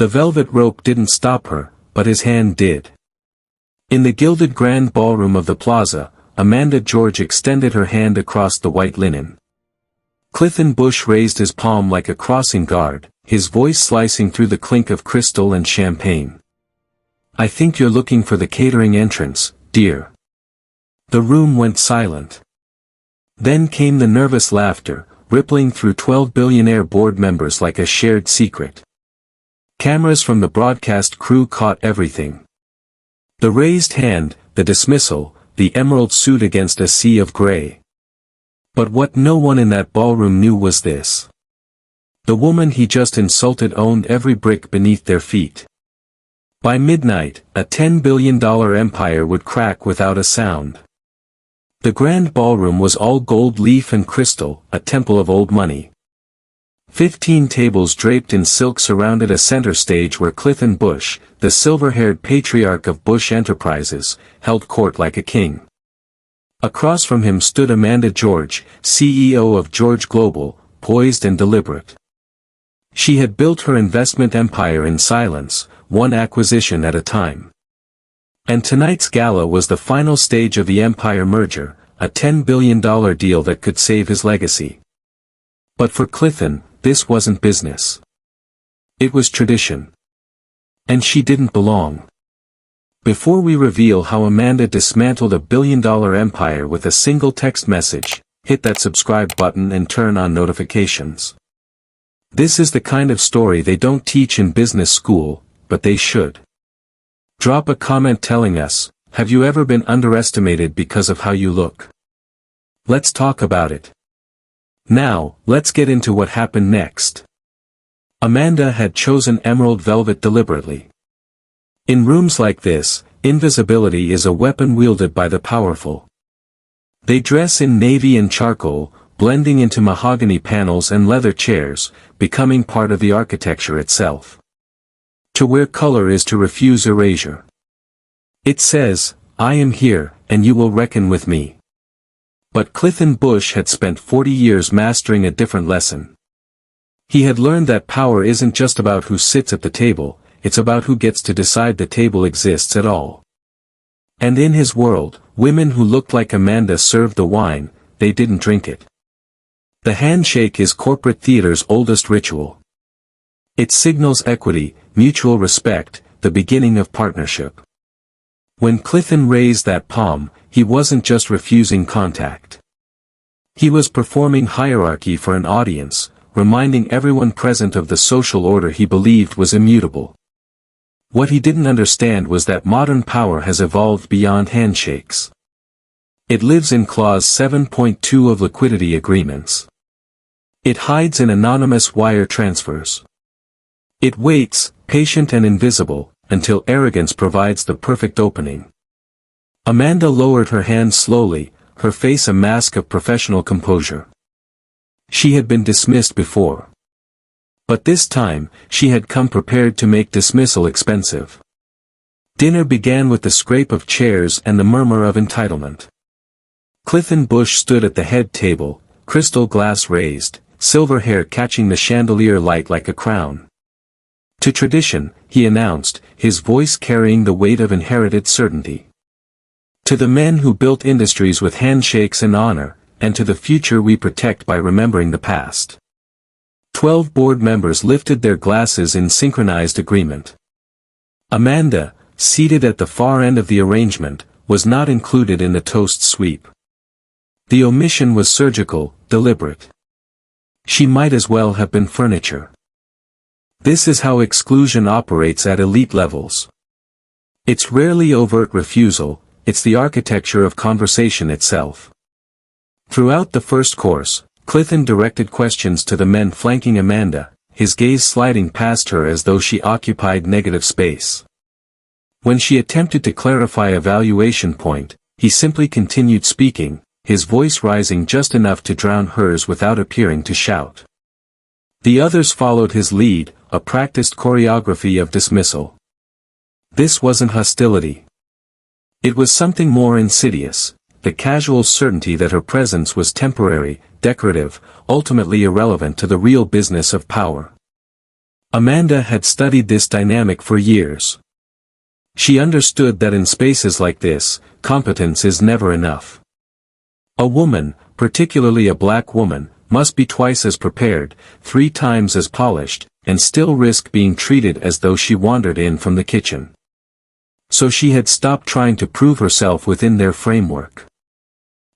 The velvet rope didn't stop her, but his hand did. In the gilded grand ballroom of the plaza, Amanda George extended her hand across the white linen. Clithon Bush raised his palm like a crossing guard, his voice slicing through the clink of crystal and champagne. "I think you're looking for the catering entrance, dear." The room went silent. Then came the nervous laughter, rippling through 12 billionaire board members like a shared secret. Cameras from the broadcast crew caught everything. The raised hand, the dismissal, the emerald suit against a sea of gray. But what no one in that ballroom knew was this. The woman he just insulted owned every brick beneath their feet. By midnight, a $10 billion empire would crack without a sound. The grand ballroom was all gold leaf and crystal, a temple of old money. 15 tables draped in silk surrounded a center stage where Clithon Bush, the silver-haired patriarch of Bush Enterprises, held court like a king. Across from him stood Amanda George, CEO of George Global, poised and deliberate. She had built her investment empire in silence, one acquisition at a time. And tonight's gala was the final stage of the empire merger, a $10 billion deal that could save his legacy. But for Clithon, this wasn't business. It was tradition. And she didn't belong. Before we reveal how Amanda dismantled a billion-dollar empire with a single text message, hit that subscribe button and turn on notifications. This is the kind of story they don't teach in business school, but they should. Drop a comment telling us, have you ever been underestimated because of how you look? Let's talk about it. Now, let's get into what happened next. Amanda had chosen emerald velvet deliberately. In rooms like this, invisibility is a weapon wielded by the powerful. They dress in navy and charcoal, blending into mahogany panels and leather chairs, becoming part of the architecture itself. To wear color is to refuse erasure. It says, I am here, and you will reckon with me. But Clithon Bush had spent 40 years mastering a different lesson. He had learned that power isn't just about who sits at the table, it's about who gets to decide the table exists at all. And in his world, women who looked like Amanda served the wine, they didn't drink it. The handshake is corporate theater's oldest ritual. It signals equity, mutual respect, the beginning of partnership. When Clithon raised that palm, he wasn't just refusing contact. He was performing hierarchy for an audience, reminding everyone present of the social order he believed was immutable. What he didn't understand was that modern power has evolved beyond handshakes. It lives in Clause 7.2 of liquidity agreements. It hides in anonymous wire transfers. It waits, patient and invisible, until arrogance provides the perfect opening. Amanda lowered her hand slowly, her face a mask of professional composure. She had been dismissed before. But this time, she had come prepared to make dismissal expensive. Dinner began with the scrape of chairs and the murmur of entitlement. Clithon Bush stood at the head table, crystal glass raised, silver hair catching the chandelier light like a crown. To tradition, he announced, his voice carrying the weight of inherited certainty. To the men who built industries with handshakes and honor, and to the future we protect by remembering the past. 12 board members lifted their glasses in synchronized agreement. Amanda, seated at the far end of the arrangement, was not included in the toast sweep. The omission was surgical, deliberate. She might as well have been furniture. This is how exclusion operates at elite levels. It's rarely overt refusal, it's the architecture of conversation itself. Throughout the first course, Clithon directed questions to the men flanking Amanda, his gaze sliding past her as though she occupied negative space. When she attempted to clarify a valuation point, he simply continued speaking, his voice rising just enough to drown hers without appearing to shout. The others followed his lead, a practiced choreography of dismissal. This wasn't hostility. It was something more insidious, the casual certainty that her presence was temporary, decorative, ultimately irrelevant to the real business of power. Amanda had studied this dynamic for years. She understood that in spaces like this, competence is never enough. A woman, particularly a black woman, must be twice as prepared, 3 times as polished, and still risk being treated as though she wandered in from the kitchen. So she had stopped trying to prove herself within their framework.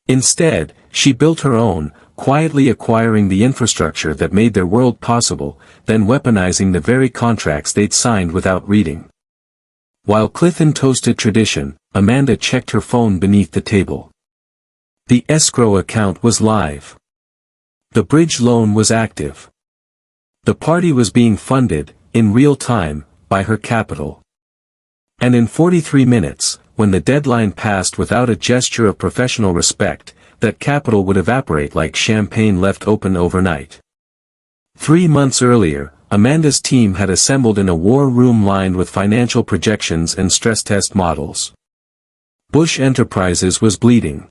Instead, she built her own, quietly acquiring the infrastructure that made their world possible, then weaponizing the very contracts they'd signed without reading. While Clithon toasted tradition, Amanda checked her phone beneath the table. The escrow account was live. The bridge loan was active. The party was being funded, in real time, by her capital. And in 43 minutes, when the deadline passed without a gesture of professional respect, that capital would evaporate like champagne left open overnight. 3 months earlier, Amanda's team had assembled in a war room lined with financial projections and stress test models. Bush Enterprises was bleeding.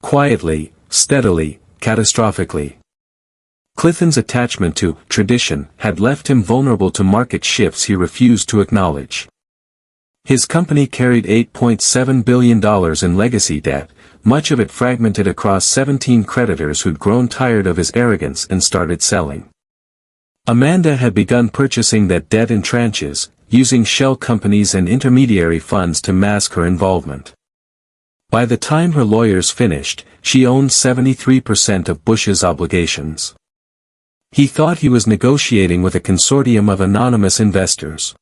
Quietly, steadily, catastrophically. Clithon's attachment to tradition had left him vulnerable to market shifts he refused to acknowledge. His company carried $8.7 billion in legacy debt, much of it fragmented across 17 creditors who'd grown tired of his arrogance and started selling. Amanda had begun purchasing that debt in tranches, using shell companies and intermediary funds to mask her involvement. By the time her lawyers finished, she owned 73% of Bush's obligations. He thought he was negotiating with a consortium of anonymous investors.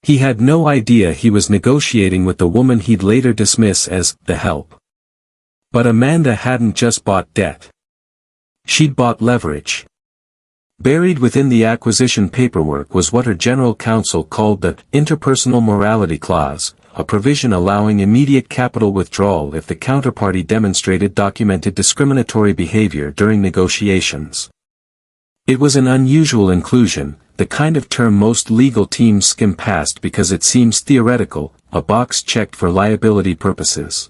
He had no idea he was negotiating with the woman he'd later dismiss as the help. But Amanda hadn't just bought debt. She'd bought leverage. Buried within the acquisition paperwork was what her general counsel called the interpersonal morality clause, a provision allowing immediate capital withdrawal if the counterparty demonstrated documented discriminatory behavior during negotiations. It was an unusual inclusion, the kind of term most legal teams skim past because it seems theoretical, a box checked for liability purposes.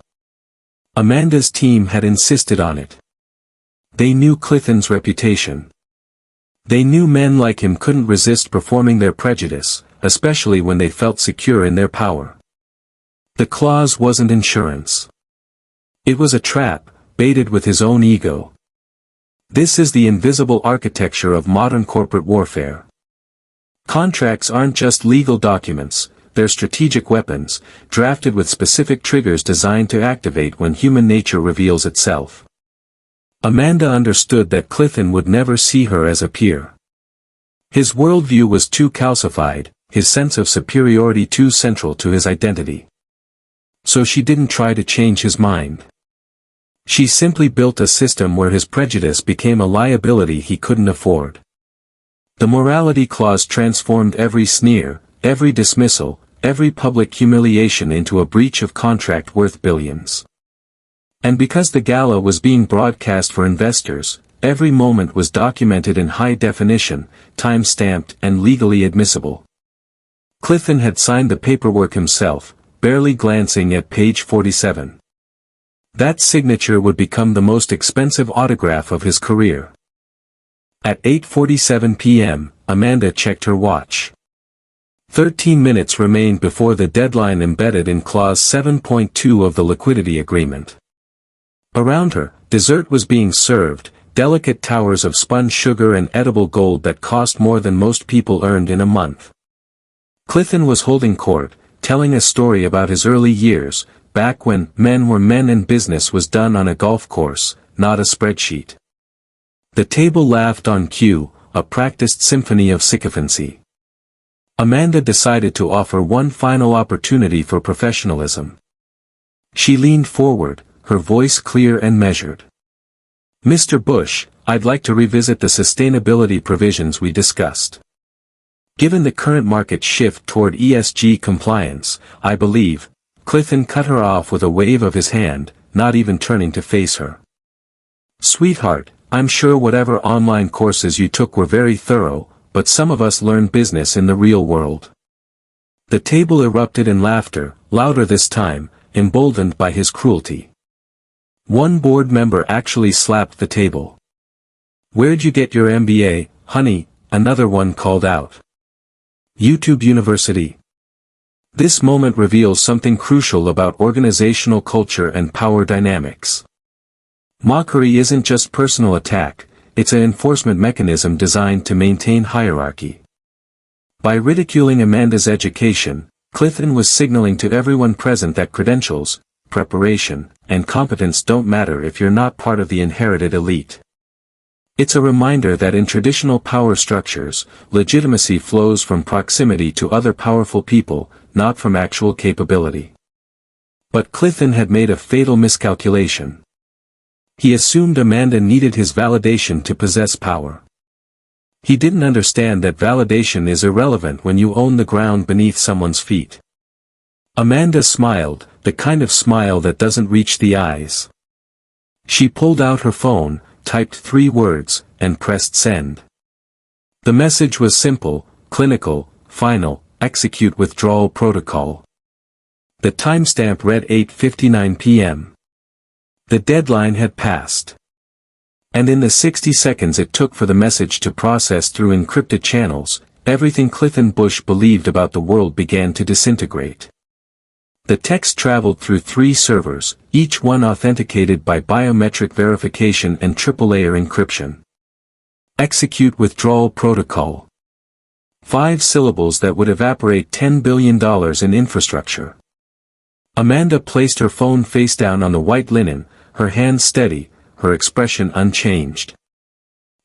Amanda's team had insisted on it. They knew Clithon's reputation. They knew men like him couldn't resist performing their prejudice, especially when they felt secure in their power. The clause wasn't insurance. It was a trap, baited with his own ego. This is the invisible architecture of modern corporate warfare. Contracts aren't just legal documents, they're strategic weapons, drafted with specific triggers designed to activate when human nature reveals itself. Amanda understood that Clithon would never see her as a peer. His worldview was too calcified, his sense of superiority too central to his identity. So she didn't try to change his mind. She simply built a system where his prejudice became a liability he couldn't afford. The morality clause transformed every sneer, every dismissal, every public humiliation into a breach of contract worth billions. And because the gala was being broadcast for investors, every moment was documented in high definition, time-stamped and legally admissible. Clithon had signed the paperwork himself, barely glancing at page 47. That signature would become the most expensive autograph of his career. At 8:47 p.m., Amanda checked her watch. 13 minutes remained before the deadline embedded in Clause 7.2 of the liquidity agreement. Around her, dessert was being served, delicate towers of spun sugar and edible gold that cost more than most people earned in a month. Clithon was holding court, telling a story about his early years, back when men were men and business was done on a golf course, not a spreadsheet. The table laughed on cue, a practiced symphony of sycophancy. Amanda decided to offer one final opportunity for professionalism. She leaned forward, her voice clear and measured. Mr. Bush, I'd like to revisit the sustainability provisions we discussed. Given the current market shift toward ESG compliance, I believe, Clithon cut her off with a wave of his hand, not even turning to face her. Sweetheart, I'm sure whatever online courses you took were very thorough, but some of us learn business in the real world. The table erupted in laughter, louder this time, emboldened by his cruelty. One board member actually slapped the table. Where'd you get your MBA, honey? another one called out. YouTube University. This moment reveals something crucial about organizational culture and power dynamics. Mockery isn't just personal attack, it's an enforcement mechanism designed to maintain hierarchy. By ridiculing Amanda's education, Clithon was signaling to everyone present that credentials, preparation, and competence don't matter if you're not part of the inherited elite. It's a reminder that in traditional power structures, legitimacy flows from proximity to other powerful people, not from actual capability. But Clithon had made a fatal miscalculation. He assumed Amanda needed his validation to possess power. He didn't understand that validation is irrelevant when you own the ground beneath someone's feet. Amanda smiled, the kind of smile that doesn't reach the eyes. She pulled out her phone, typed 3 words, and pressed send. The message was simple, clinical, final, execute withdrawal protocol. The timestamp read 8:59 p.m. The deadline had passed. And in the 60 seconds it took for the message to process through encrypted channels, everything Clithon Bush believed about the world began to disintegrate. The text traveled through 3 servers, each one authenticated by biometric verification and triple-layer encryption. Execute withdrawal protocol. 5 syllables that would evaporate $10 billion in infrastructure. Amanda placed her phone face down on the white linen, her hands steady, her expression unchanged.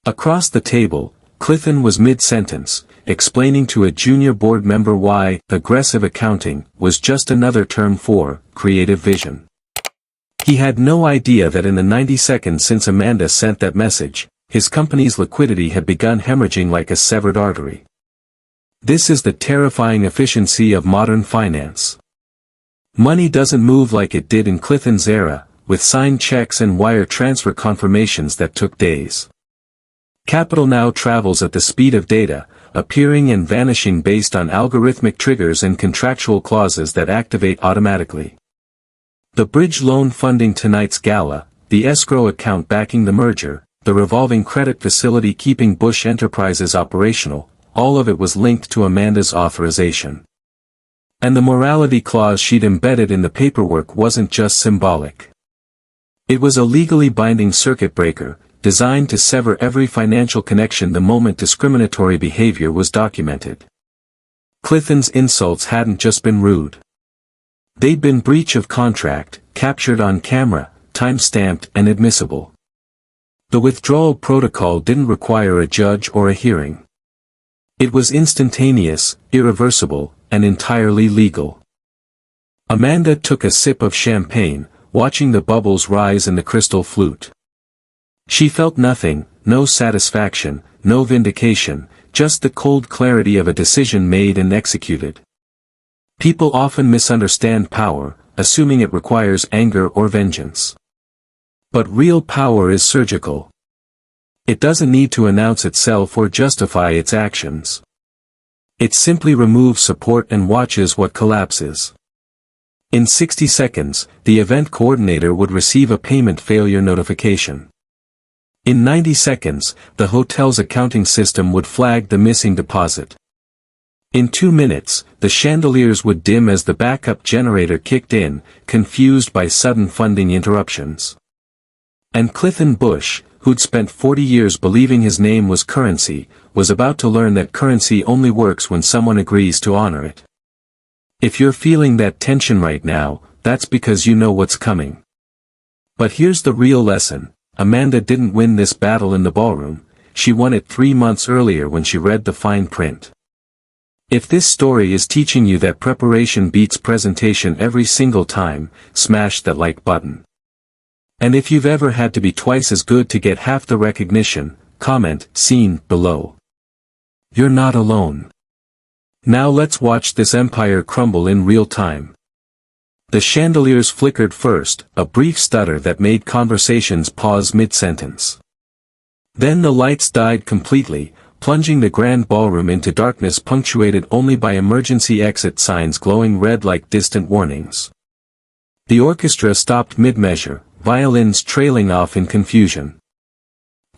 Across the table, Clithon was mid-sentence, explaining to a junior board member why aggressive accounting was just another term for creative vision. He had no idea that in the 90 seconds since Amanda sent that message, his company's liquidity had begun hemorrhaging like a severed artery. This is the terrifying efficiency of modern finance. Money doesn't move like it did in Clithon's era, with signed checks and wire transfer confirmations that took days. Capital now travels at the speed of data, appearing and vanishing based on algorithmic triggers and contractual clauses that activate automatically. The bridge loan funding tonight's gala, the escrow account backing the merger, the revolving credit facility keeping Bush Enterprises operational, all of it was linked to Amanda's authorization. And the morality clause she'd embedded in the paperwork wasn't just symbolic. It was a legally binding circuit breaker, designed to sever every financial connection the moment discriminatory behavior was documented. Clithon's insults hadn't just been rude. They'd been breach of contract, captured on camera, time-stamped and admissible. The withdrawal protocol didn't require a judge or a hearing. It was instantaneous, irreversible, and entirely legal. Amanda took a sip of champagne, watching the bubbles rise in the crystal flute. She felt nothing, no satisfaction, no vindication, just the cold clarity of a decision made and executed. People often misunderstand power, assuming it requires anger or vengeance. But real power is surgical. It doesn't need to announce itself or justify its actions. It simply removes support and watches what collapses. In 60 seconds, the event coordinator would receive a payment failure notification. In 90 seconds, the hotel's accounting system would flag the missing deposit. In 2 minutes, the chandeliers would dim as the backup generator kicked in, confused by sudden funding interruptions. And Clithon Bush, who'd spent 40 years believing his name was currency, was about to learn that currency only works when someone agrees to honor it. If you're feeling that tension right now, that's because you know what's coming. But here's the real lesson. Amanda didn't win this battle in the ballroom, she won it 3 months earlier when she read the fine print. If this story is teaching you that preparation beats presentation every single time, smash that like button. And if you've ever had to be twice as good to get half the recognition, comment, seen, below. You're not alone. Now let's watch this empire crumble in real time. The chandeliers flickered first, a brief stutter that made conversations pause mid-sentence. Then the lights died completely, plunging the grand ballroom into darkness punctuated only by emergency exit signs glowing red like distant warnings. The orchestra stopped mid-measure, violins trailing off in confusion.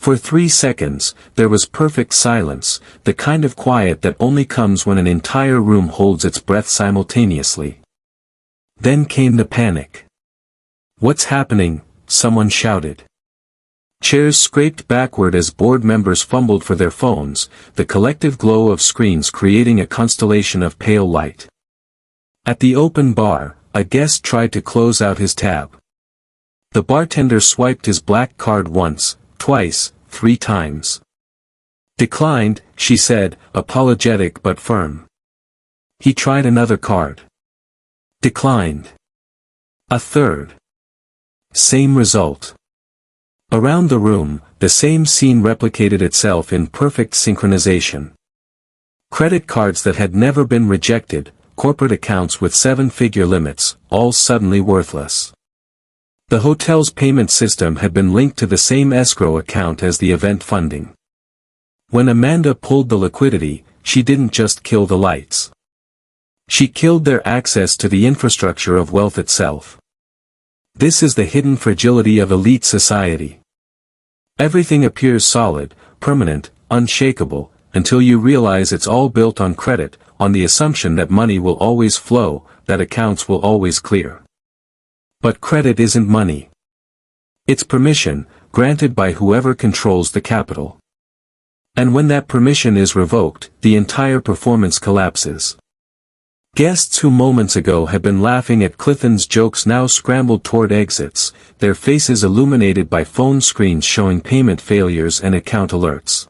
For 3 seconds, there was perfect silence, the kind of quiet that only comes when an entire room holds its breath simultaneously. Then came the panic. "What's happening?" someone shouted. Chairs scraped backward as board members fumbled for their phones, the collective glow of screens creating a constellation of pale light. At the open bar, a guest tried to close out his tab. The bartender swiped his black card once, twice, 3 times. "Declined," she said, apologetic but firm. He tried another card. Declined. A third. Same result. Around the room, the same scene replicated itself in perfect synchronization. Credit cards that had never been rejected, corporate accounts with 7-figure limits, all suddenly worthless. The hotel's payment system had been linked to the same escrow account as the event funding. When Amanda pulled the liquidity, she didn't just kill the lights. She killed their access to the infrastructure of wealth itself. This is the hidden fragility of elite society. Everything appears solid, permanent, unshakable, until you realize it's all built on credit, on the assumption that money will always flow, that accounts will always clear. But credit isn't money. It's permission, granted by whoever controls the capital. And when that permission is revoked, the entire performance collapses. Guests who moments ago had been laughing at Clithon's jokes now scrambled toward exits, their faces illuminated by phone screens showing payment failures and account alerts.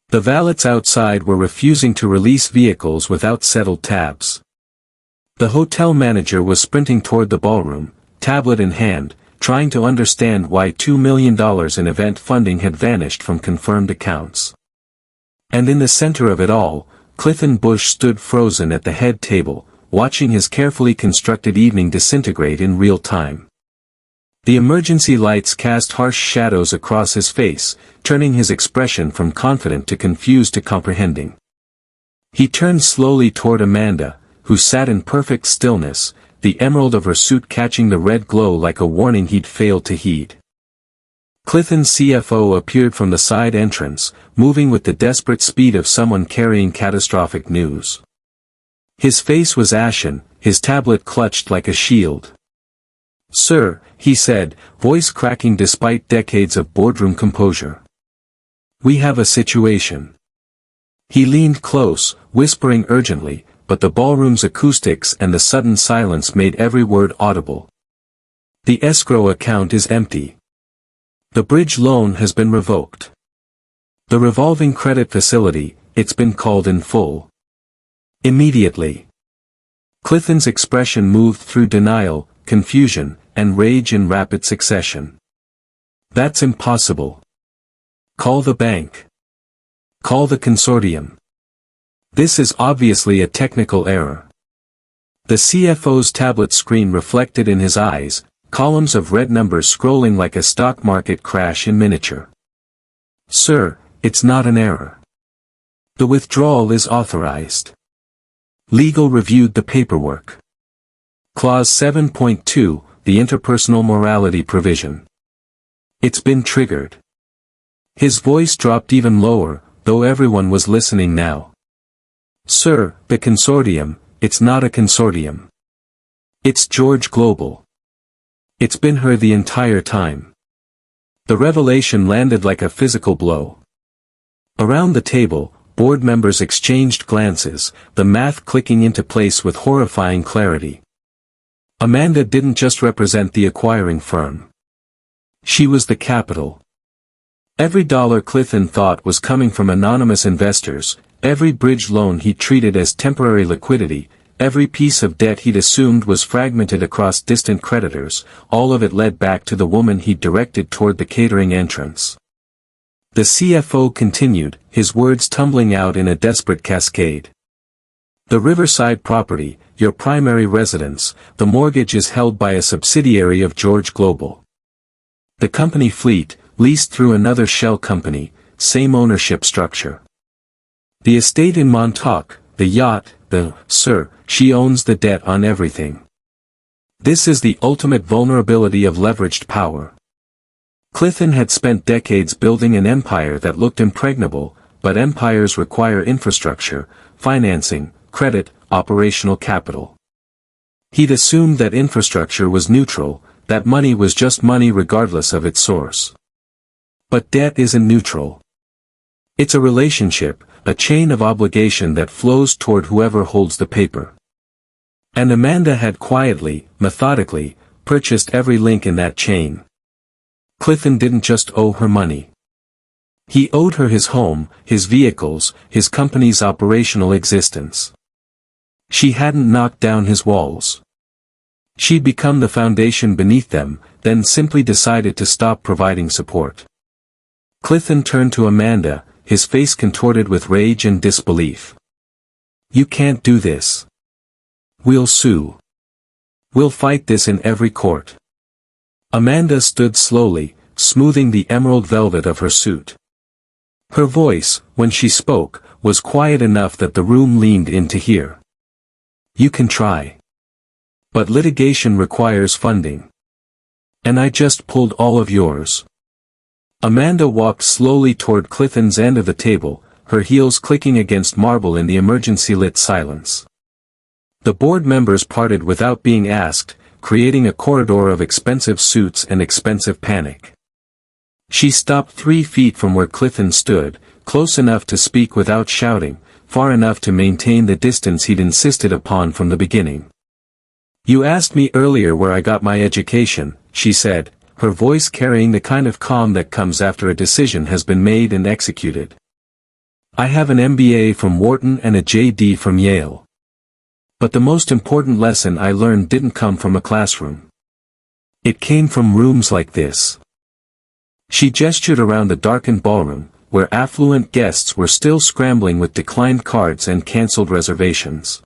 The valets outside were refusing to release vehicles without settled tabs. The hotel manager was sprinting toward the ballroom, tablet in hand, trying to understand why $2 million in event funding had vanished from confirmed accounts. And in the center of it all, Clithon Bush stood frozen at the head table, watching his carefully constructed evening disintegrate in real time. The emergency lights cast harsh shadows across his face, turning his expression from confident to confused to comprehending. He turned slowly toward Amanda, who sat in perfect stillness, the emerald of her suit catching the red glow like a warning he'd failed to heed. Clithon's CFO appeared from the side entrance, moving with the desperate speed of someone carrying catastrophic news. His face was ashen, his tablet clutched like a shield. "Sir," he said, voice cracking despite decades of boardroom composure. "We have a situation." He leaned close, whispering urgently, but the ballroom's acoustics and the sudden silence made every word audible. "The escrow account is empty. The bridge loan has been revoked. The revolving credit facility, it's been called in full. Immediately." Clithon's expression moved through denial, confusion, and rage in rapid succession. "That's impossible. Call the bank. Call the consortium. This is obviously a technical error." The CFO's tablet screen reflected in his eyes, columns of red numbers scrolling like a stock market crash in miniature. "Sir, it's not an error. The withdrawal is authorized. Legal reviewed the paperwork. Clause 7.2, the interpersonal morality provision. It's been triggered." His voice dropped even lower, though everyone was listening now. "Sir, the consortium, it's not a consortium. It's George Global. It's been her the entire time." The revelation landed like a physical blow. Around the table, board members exchanged glances, the math clicking into place with horrifying clarity. Amanda didn't just represent the acquiring firm. She was the capital. Every dollar Clithon thought was coming from anonymous investors, every bridge loan he treated as temporary liquidity, every piece of debt he'd assumed was fragmented across distant creditors, all of it led back to the woman he'd directed toward the catering entrance. The CFO continued, his words tumbling out in a desperate cascade. "The Riverside property, your primary residence, the mortgage is held by a subsidiary of George Global. The company fleet, leased through another shell company, same ownership structure. The estate in Montauk, the yacht, sir, she owns the debt on everything. This is the ultimate vulnerability of leveraged power. Clithon had spent decades building an empire that looked impregnable, but empires require infrastructure, financing, credit, operational capital. He'd assumed that infrastructure was neutral, that money was just money regardless of its source. But debt isn't neutral. It's a relationship, a chain of obligation that flows toward whoever holds the paper. And Amanda had quietly, methodically, purchased every link in that chain. Clithon didn't just owe her money. He owed her his home, his vehicles, his company's operational existence. She hadn't knocked down his walls. She'd become the foundation beneath them, then simply decided to stop providing support. Clithon turned to Amanda, his face contorted with rage and disbelief. "You can't do this. We'll sue. We'll fight this in every court." Amanda stood slowly, smoothing the emerald velvet of her suit. Her voice, when she spoke, was quiet enough that the room leaned in to hear. "You can try. But litigation requires funding. And I just pulled all of yours." Amanda walked slowly toward Clithon's end of the table, her heels clicking against marble in the emergency-lit silence. The board members parted without being asked, creating a corridor of expensive suits and expensive panic. She stopped 3 feet from where Clithon stood, close enough to speak without shouting, far enough to maintain the distance he'd insisted upon from the beginning. "You asked me earlier where I got my education," she said, her voice carrying the kind of calm that comes after a decision has been made and executed. "I have an MBA from Wharton and a JD from Yale. But the most important lesson I learned didn't come from a classroom. It came from rooms like this." She gestured around the darkened ballroom, where affluent guests were still scrambling with declined cards and cancelled reservations.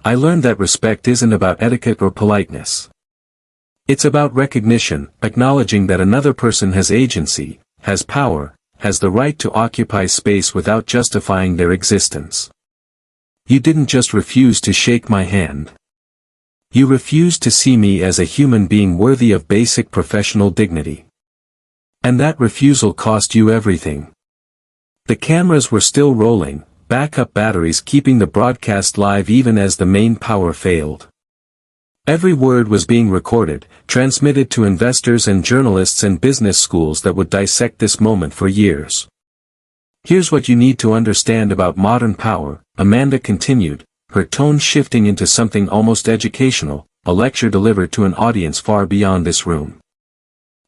"I learned that respect isn't about etiquette or politeness. It's about recognition, acknowledging that another person has agency, has power, has the right to occupy space without justifying their existence. You didn't just refuse to shake my hand. You refused to see me as a human being worthy of basic professional dignity. And that refusal cost you everything." The cameras were still rolling, backup batteries keeping the broadcast live even as the main power failed. Every word was being recorded, transmitted to investors and journalists and business schools that would dissect this moment for years. "Here's what you need to understand about modern power," Amanda continued, her tone shifting into something almost educational, a lecture delivered to an audience far beyond this room.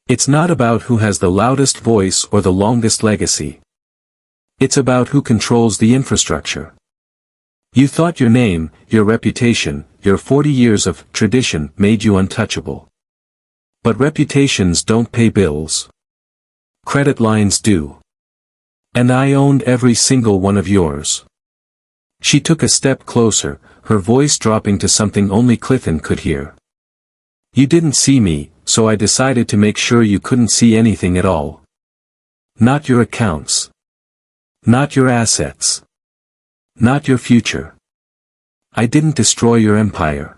"It's not about who has the loudest voice or the longest legacy. It's about who controls the infrastructure. You thought your name, your reputation, your 40 years of tradition made you untouchable. But reputations don't pay bills. Credit lines do. And I owned every single one of yours." She took a step closer, her voice dropping to something only Clithon could hear. "You didn't see me, so I decided to make sure you couldn't see anything at all. Not your accounts. Not your assets. Not your future. I didn't destroy your empire.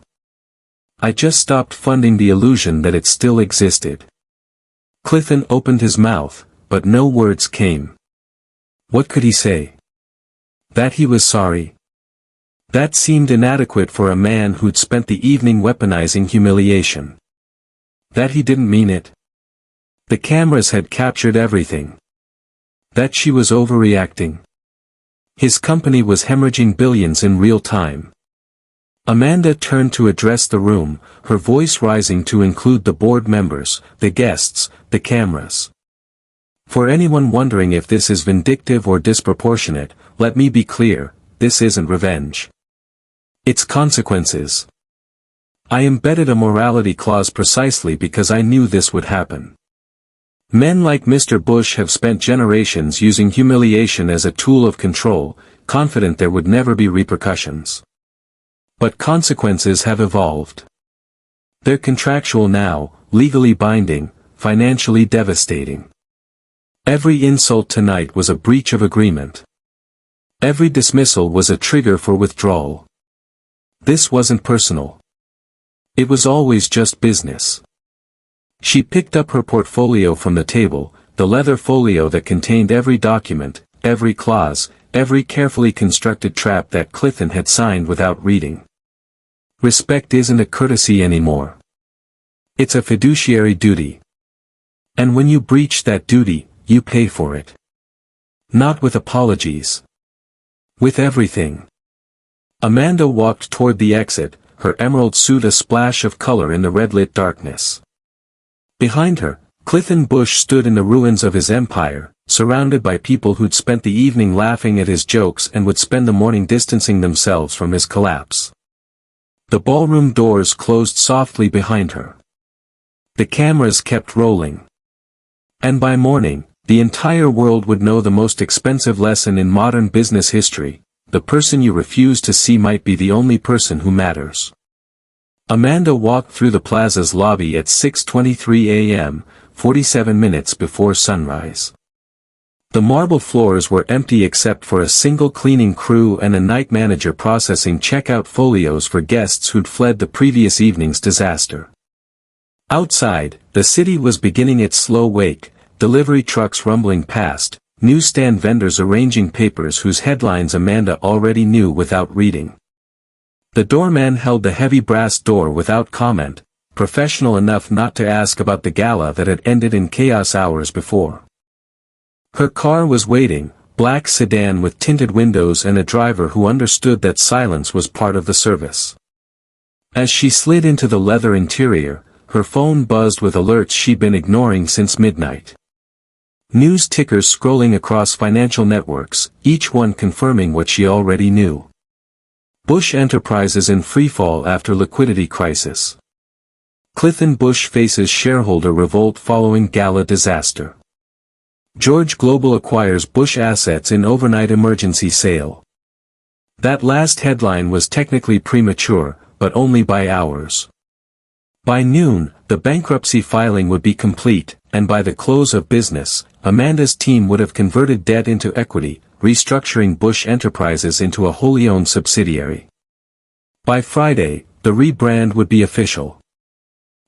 I just stopped funding the illusion that it still existed." Clithon opened his mouth, but no words came. What could he say? That he was sorry? That seemed inadequate for a man who'd spent the evening weaponizing humiliation. That he didn't mean it? The cameras had captured everything. That she was overreacting? His company was hemorrhaging billions in real time. Amanda turned to address the room, her voice rising to include the board members, the guests, the cameras. "For anyone wondering if this is vindictive or disproportionate, let me be clear, this isn't revenge. It's consequences. I embedded a morality clause precisely because I knew this would happen. Men like Mr. Bush have spent generations using humiliation as a tool of control, confident there would never be repercussions. But consequences have evolved. They're contractual now, legally binding, financially devastating. Every insult tonight was a breach of agreement. Every dismissal was a trigger for withdrawal. This wasn't personal. It was always just business." She picked up her portfolio from the table, the leather folio that contained every document, every clause, every carefully constructed trap that Clithon had signed without reading. Respect isn't a courtesy anymore. It's a fiduciary duty. And when you breach that duty, you pay for it. Not with apologies. With everything. Amanda walked toward the exit, her emerald suit a splash of color in the red-lit darkness. Behind her, Clithon Bush stood in the ruins of his empire, surrounded by people who'd spent the evening laughing at his jokes and would spend the morning distancing themselves from his collapse. The ballroom doors closed softly behind her. The cameras kept rolling. And by morning, the entire world would know the most expensive lesson in modern business history: the person you refuse to see might be the only person who matters. Amanda walked through the plaza's lobby at 6:23 a.m., 47 minutes before sunrise. The marble floors were empty except for a single cleaning crew and a night manager processing checkout folios for guests who'd fled the previous evening's disaster. Outside, the city was beginning its slow wake, delivery trucks rumbling past, newsstand vendors arranging papers whose headlines Amanda already knew without reading. The doorman held the heavy brass door without comment, professional enough not to ask about the gala that had ended in chaos hours before. Her car was waiting, black sedan with tinted windows and a driver who understood that silence was part of the service. As she slid into the leather interior, her phone buzzed with alerts she'd been ignoring since midnight. News tickers scrolling across financial networks, each one confirming what she already knew. Bush Enterprises in freefall after liquidity crisis. Clithon Bush faces shareholder revolt following gala disaster. George Global acquires Bush assets in overnight emergency sale. That last headline was technically premature, but only by hours. By noon, the bankruptcy filing would be complete, and by the close of business, Amanda's team would have converted debt into equity, restructuring Bush Enterprises into a wholly owned subsidiary. By Friday, the rebrand would be official.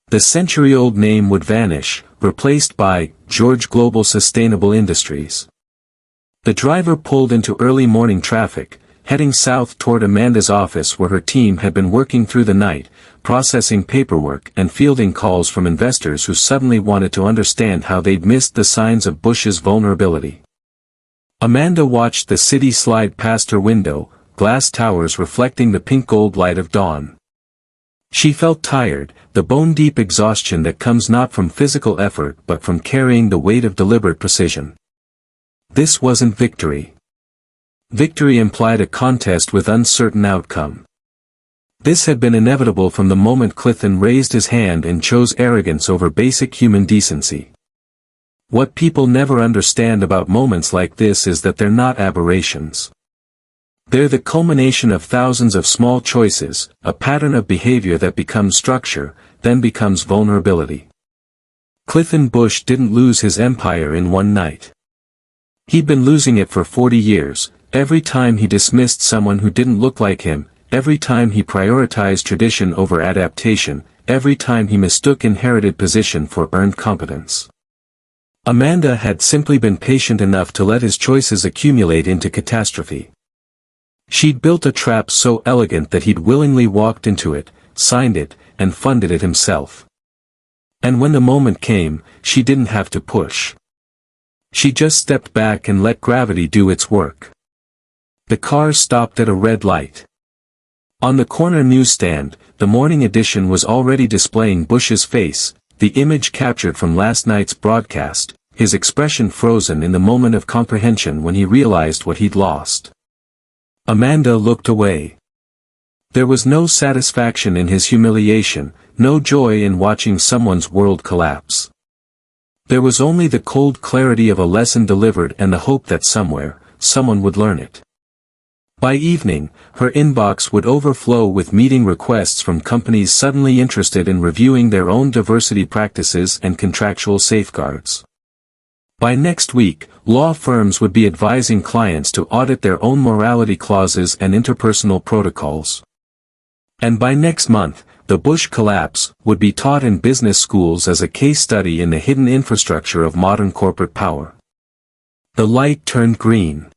The century-old name would vanish, replaced by George Global Sustainable Industries. The driver pulled into early morning traffic, heading south toward Amanda's office where her team had been working through the night, processing paperwork and fielding calls from investors who suddenly wanted to understand how they'd missed the signs of Bush's vulnerability. Amanda watched the city slide past her window, glass towers reflecting the pink-gold light of dawn. She felt tired, the bone-deep exhaustion that comes not from physical effort but from carrying the weight of deliberate precision. This wasn't victory. Victory implied a contest with uncertain outcome. This had been inevitable from the moment Clithon raised his hand and chose arrogance over basic human decency. What people never understand about moments like this is that they're not aberrations. They're the culmination of thousands of small choices, a pattern of behavior that becomes structure, then becomes vulnerability. Clithon Bush didn't lose his empire in one night. He'd been losing it for 40 years, every time he dismissed someone who didn't look like him, every time he prioritized tradition over adaptation, every time he mistook inherited position for earned competence. Amanda had simply been patient enough to let his choices accumulate into catastrophe. She'd built a trap so elegant that he'd willingly walked into it, signed it, and funded it himself. And when the moment came, she didn't have to push. She just stepped back and let gravity do its work. The car stopped at a red light. On the corner newsstand, the morning edition was already displaying Bush's face, the image captured from last night's broadcast, his expression frozen in the moment of comprehension when he realized what he'd lost. Amanda looked away. There was no satisfaction in his humiliation, no joy in watching someone's world collapse. There was only the cold clarity of a lesson delivered and the hope that somewhere, someone would learn it. By evening, her inbox would overflow with meeting requests from companies suddenly interested in reviewing their own diversity practices and contractual safeguards. By next week, law firms would be advising clients to audit their own morality clauses and interpersonal protocols. And by next month, the Bush collapse would be taught in business schools as a case study in the hidden infrastructure of modern corporate power. The light turned green.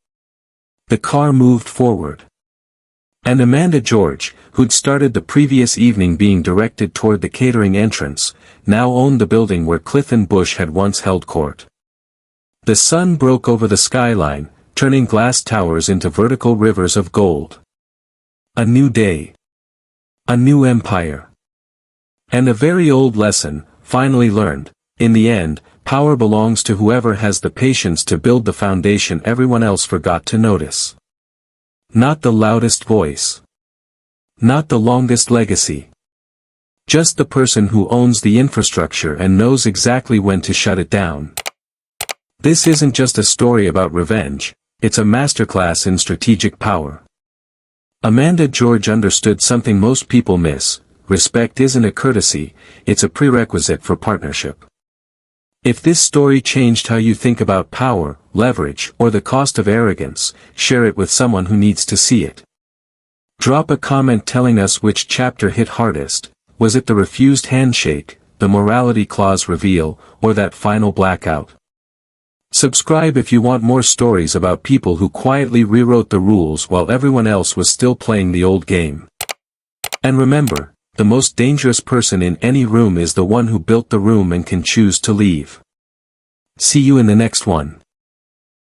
The car moved forward. And Amanda George, who'd started the previous evening being directed toward the catering entrance, now owned the building where Clithon Bush had once held court. The sun broke over the skyline, turning glass towers into vertical rivers of gold. A new day. A new empire. And a very old lesson, finally learned: in the end, power belongs to whoever has the patience to build the foundation everyone else forgot to notice. Not the loudest voice. Not the longest legacy. Just the person who owns the infrastructure and knows exactly when to shut it down. This isn't just a story about revenge, it's a masterclass in strategic power. Amanda George understood something most people miss: respect isn't a courtesy, it's a prerequisite for partnership. If this story changed how you think about power, leverage, or the cost of arrogance, share it with someone who needs to see it. Drop a comment telling us which chapter hit hardest. Was it the refused handshake, the morality clause reveal, or that final blackout? Subscribe if you want more stories about people who quietly rewrote the rules while everyone else was still playing the old game. And remember, the most dangerous person in any room is the one who built the room and can choose to leave. See you in the next one.